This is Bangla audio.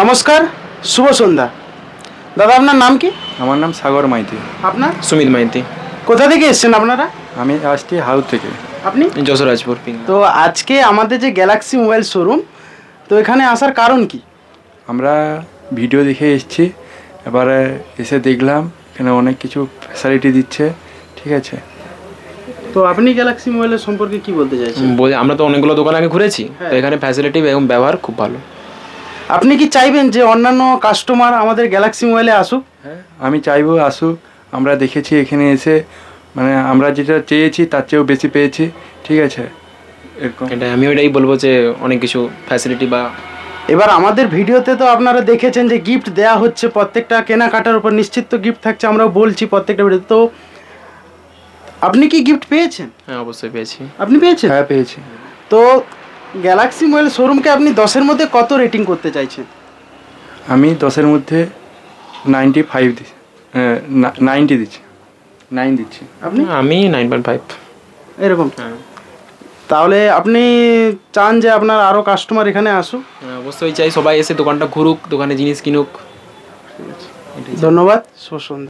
নমস্কার, শুভ সন্ধ্যা। দাদা, আপনার নাম কি? আমার নাম সাগর মাইতি। আপনার? সুমিত মাইতি। কোথা থেকে এসেছেন আপনারা? আমি আসছি হাউস থেকে। আপনি? যশোরাজপুর। তো আজকে আমাদের যে গ্যালাক্সি মোবাইল শোরুম, তো এখানে আসার কারণ কি? আমরা ভিডিও দেখে এসেছি, এবারে এসে দেখলাম এখানে অনেক কিছু ফ্যাসিলিটি দিচ্ছে, ঠিক আছে। তো আপনি গ্যালাক্সি মোবাইলের সম্পর্কে কি বলতে চাইছেন? আমরা তো অনেকগুলো দোকান আগে ঘুরেছি, তো এখানে ফ্যাসিলিটি এবং ব্যবহার খুব ভালো। আপনি কি চাইবেন যে অন্যান্য কাস্টমার আমাদের গ্যালাক্সি মোবাইলে আসুক? হ্যাঁ, আমি চাইবো আসুক। আমরা দেখেছি এখানে এসে, মানে আমরা যেটা চেয়েছি তার চেয়েও বেশি পেয়েছি, ঠিক আছে। এরকম আমিও এটাই বলবো যে অনেক কিছু ফ্যাসিলিটি বা এবার আমাদের ভিডিওতে তো আপনারা দেখেছেন যে গিফট দেওয়া হচ্ছে, প্রত্যেকটা কেনাকাটার উপর নিশ্চিত গিফট থাকছে, আমরাও বলছি প্রত্যেকটা ভিডিও। তো আপনি কি গিফট পেয়েছেন? হ্যাঁ, অবশ্যই পেয়েছি। আপনি পেয়েছেন? হ্যাঁ, পেয়েছি। তো গ্যালাক্সি মোবাইল শোরুমকে আপনি 10-এর মধ্যে কত রেটিং করতে চাইছেন? আমি 10-এর মধ্যে 95 দিচ্ছি, 90 দিচ্ছি, 9 দিচ্ছি। আপনি? আমি 9.5 এরকম। তাহলে আপনি চান যে আপনার আরও কাস্টমার এখানে আসুক? অবশ্যই চাই সবাই এসে দোকানটা ঘুরুক, দোকানে জিনিস কিনুক। ধন্যবাদ, শুভ সন্ধ্যা।